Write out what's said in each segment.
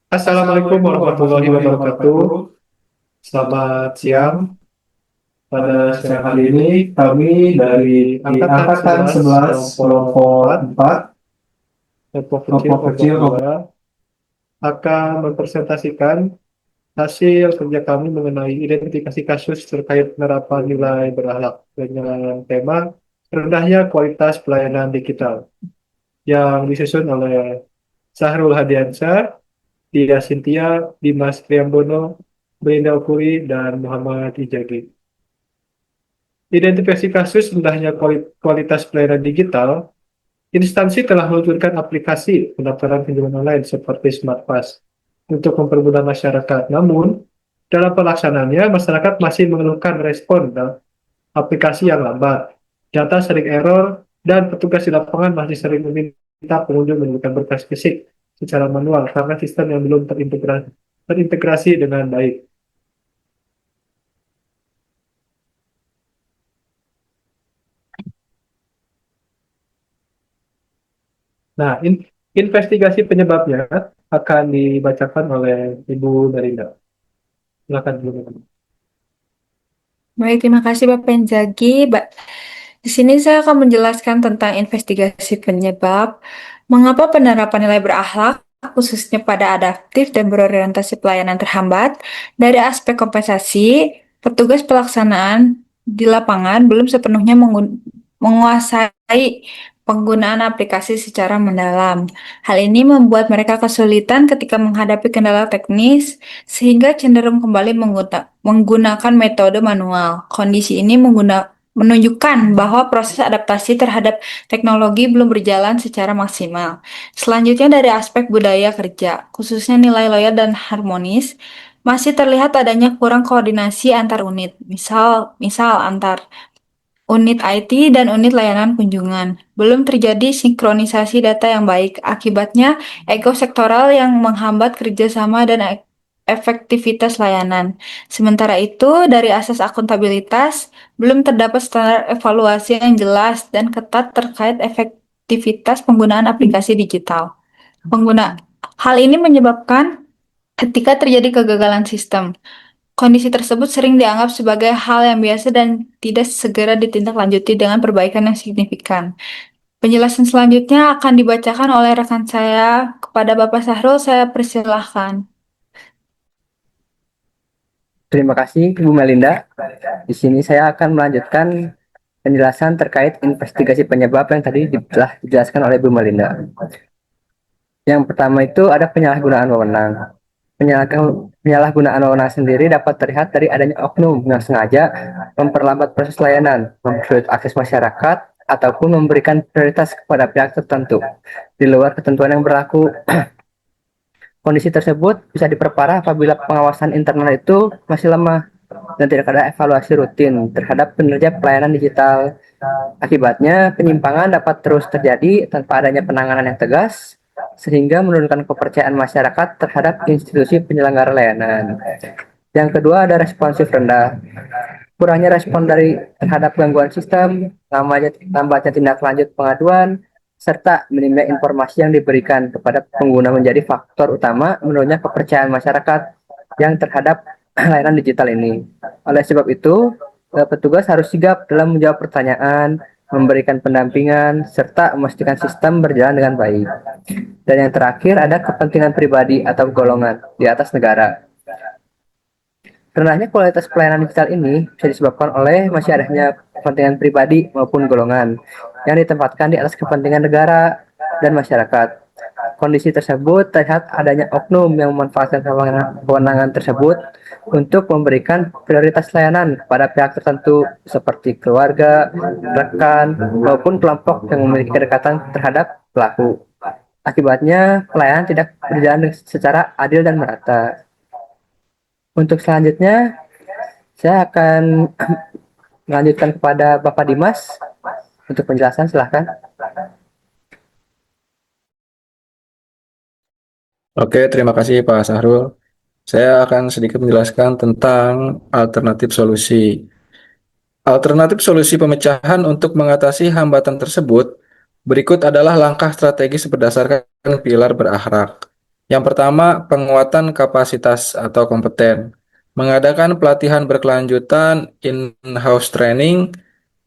Assalamualaikum warahmatullahi wabarakatuh. Selamat siang. Pada siang hari ini kami dari Angkatan Angkatan 11 11 kelompok kelompok 4 4 kelompok kecil kelompok kelompok kecil 2 akan mempresentasikan hasil kerja kami mengenai identifikasi kasus terkait penerapan nilai berakhlak dengan tema rendahnya kualitas pelayanan digital yang disusun oleh Sahrul Hadiansyah, Tia Sintia, Dimas Priambono, Belinda Ukuri, dan Muhammad Ijagi. Identifikasi kasus rendahnya kualitas pelayanan digital, instansi telah meluncurkan aplikasi pendaftaran pinjaman online seperti SmartPass untuk mempermudah masyarakat. Namun, dalam pelaksanaannya, masyarakat masih mengeluhkan respon dan aplikasi yang lambat, data sering error, dan petugas di lapangan masih sering meminta pengunjung menunjukkan berkas fisik secara manual karena sistem yang belum terintegrasi dengan baik. Nah, investigasi penyebabnya akan dibacakan oleh Ibu Melinda. Silakan Ibu Melinda. Baik, terima kasih Bapak Inzaghi. Di sini saya akan menjelaskan tentang investigasi penyebab mengapa penerapan nilai berakhlak khususnya pada adaptif dan berorientasi pelayanan terhambat. Dari aspek kompensasi, petugas pelaksanaan di lapangan belum sepenuhnya menguasai penggunaan aplikasi secara mendalam. Hal ini membuat mereka kesulitan ketika menghadapi kendala teknis sehingga cenderung kembali menggunakan metode manual. Kondisi ini menunjukkan bahwa proses adaptasi terhadap teknologi belum berjalan secara maksimal. Selanjutnya dari aspek budaya kerja, khususnya nilai loyal dan harmonis, masih terlihat adanya kurang koordinasi antar unit, misal antar unit IT dan unit layanan kunjungan. Belum terjadi sinkronisasi data yang baik. Akibatnya, ego sektoral yang menghambat kerjasama dan efektivitas layanan. Sementara itu, dari asas akuntabilitas, belum terdapat standar evaluasi yang jelas dan ketat terkait efektivitas penggunaan aplikasi digital. Pengguna Hal ini menyebabkan ketika terjadi kegagalan sistem, kondisi tersebut sering dianggap sebagai hal yang biasa dan tidak segera ditindaklanjuti dengan perbaikan yang signifikan. Penjelasan selanjutnya akan dibacakan oleh rekan saya kepada Bapak Sahrul. Saya persilahkan. Terima kasih, Ibu Melinda. Di sini saya akan melanjutkan penjelasan terkait investigasi penyebab yang tadi telah dijelaskan oleh Ibu Melinda. Yang pertama itu ada penyalahgunaan wewenang. Penyalahgunaan wewenang sendiri dapat terlihat dari adanya oknum yang sengaja memperlambat proses layanan, mempersulit akses masyarakat, ataupun memberikan prioritas kepada pihak tertentu di luar ketentuan yang berlaku. Kondisi tersebut bisa diperparah apabila pengawasan internal itu masih lemah dan tidak ada evaluasi rutin terhadap kinerja pelayanan digital. Akibatnya, penyimpangan dapat terus terjadi tanpa adanya penanganan yang tegas, sehingga menurunkan kepercayaan masyarakat terhadap institusi penyelenggara layanan. Yang kedua ada responsif rendah. Kurangnya respon dari terhadap gangguan sistem, lambatnya tindak lanjut pengaduan, serta minimnya informasi yang diberikan kepada pengguna menjadi faktor utama menurunnya kepercayaan masyarakat yang terhadap layanan digital ini. Oleh sebab itu, petugas harus sigap dalam menjawab pertanyaan, memberikan pendampingan, serta memastikan sistem berjalan dengan baik. Dan yang terakhir ada kepentingan pribadi atau golongan di atas negara. Rendahnya kualitas pelayanan digital ini bisa disebabkan oleh masih adanya kepentingan pribadi maupun golongan yang ditempatkan di atas kepentingan negara dan masyarakat. Kondisi tersebut terlihat adanya oknum yang memanfaatkan kewenangan tersebut untuk memberikan prioritas layanan kepada pihak tertentu seperti keluarga, rekan, maupun kelompok yang memiliki kedekatan terhadap pelaku. Akibatnya, pelayanan tidak berjalan secara adil dan merata. Untuk selanjutnya, saya akan melanjutkan kepada Bapak Dimas untuk penjelasan, silahkan. Oke, terima kasih Pak Sahrul. Saya akan sedikit menjelaskan tentang alternatif solusi. Alternatif solusi pemecahan untuk mengatasi hambatan tersebut berikut adalah langkah strategis berdasarkan pilar berakhlak. Yang pertama, penguatan kapasitas atau kompeten. Mengadakan pelatihan berkelanjutan in-house training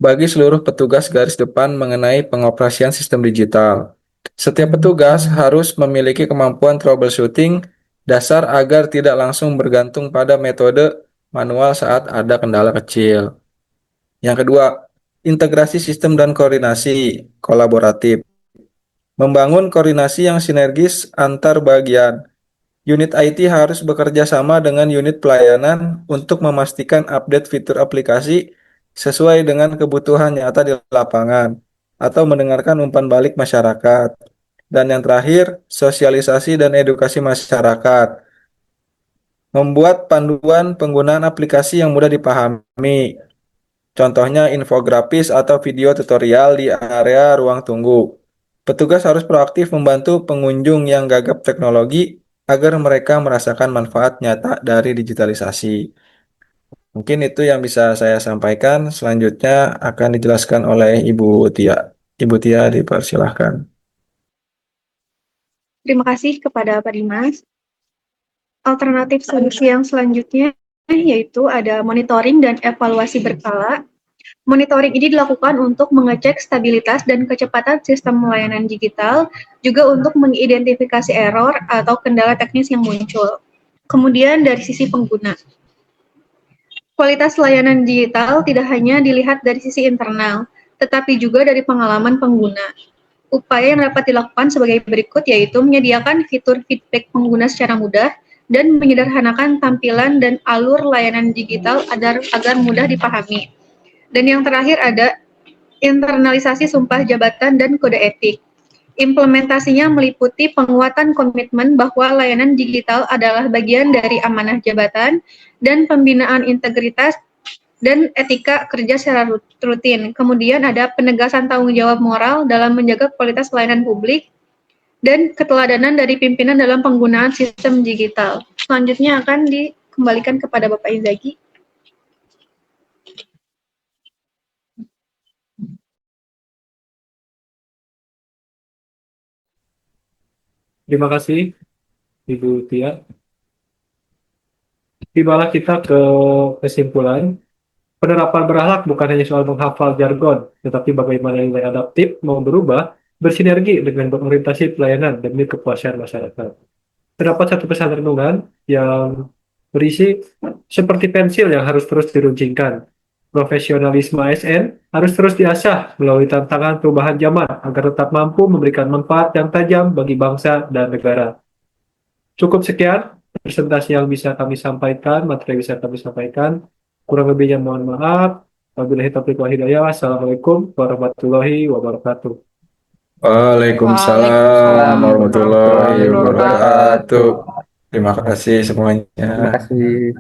bagi seluruh petugas garis depan mengenai pengoperasian sistem digital. Setiap petugas harus memiliki kemampuan troubleshooting dasar agar tidak langsung bergantung pada metode manual saat ada kendala kecil. Yang kedua, integrasi sistem dan koordinasi kolaboratif. Membangun koordinasi yang sinergis antar bagian. Unit IT harus bekerja sama dengan unit pelayanan untuk memastikan update fitur aplikasi sesuai dengan kebutuhan nyata di lapangan atau mendengarkan umpan balik masyarakat. Dan yang terakhir, sosialisasi dan edukasi masyarakat. Membuat panduan penggunaan aplikasi yang mudah dipahami. Contohnya infografis atau video tutorial di area ruang tunggu. Petugas harus proaktif membantu pengunjung yang gagap teknologi agar mereka merasakan manfaat nyata dari digitalisasi. Mungkin itu yang bisa saya sampaikan. Selanjutnya akan dijelaskan oleh Ibu Tia. Ibu Tia, dipersilahkan. Terima kasih kepada Pak Dimas. Alternatif solusi yang selanjutnya yaitu ada monitoring dan evaluasi berkala. Monitoring ini dilakukan untuk mengecek stabilitas dan kecepatan sistem layanan digital, juga untuk mengidentifikasi error atau kendala teknis yang muncul. Kemudian dari sisi pengguna, kualitas layanan digital tidak hanya dilihat dari sisi internal, tetapi juga dari pengalaman pengguna. Upaya yang dapat dilakukan sebagai berikut yaitu menyediakan fitur feedback pengguna secara mudah dan menyederhanakan tampilan dan alur layanan digital agar mudah dipahami. Dan yang terakhir ada internalisasi sumpah jabatan dan kode etik. Implementasinya meliputi penguatan komitmen bahwa layanan digital adalah bagian dari amanah jabatan dan pembinaan integritas dan etika kerja secara rutin. Kemudian ada penegasan tanggung jawab moral dalam menjaga kualitas layanan publik dan keteladanan dari pimpinan dalam penggunaan sistem digital. Selanjutnya akan dikembalikan kepada Bapak Inzaghi. Terima kasih, Ibu Tia. Tibalah kita ke kesimpulan. Penerapan berakhlak bukan hanya soal menghafal jargon, tetapi bagaimana nilai adaptif mau berubah, bersinergi dengan berorientasi pelayanan demi kepuasan masyarakat. Terdapat satu pesan renungan yang berisi seperti pensil yang harus terus diruncingkan. Profesionalisme ASN harus terus diasah melalui tantangan perubahan zaman agar tetap mampu memberikan manfaat yang tajam bagi bangsa dan negara. Cukup sekian presentasi yang bisa kami sampaikan, materi yang bisa kami sampaikan. Kurang lebihnya mohon maaf. Wabillahi taufiq wal hidayah. Wassalamualaikum warahmatullahi wabarakatuh. Waalaikumsalam warahmatullahi wabarakatuh. Terima kasih semuanya. Terima kasih.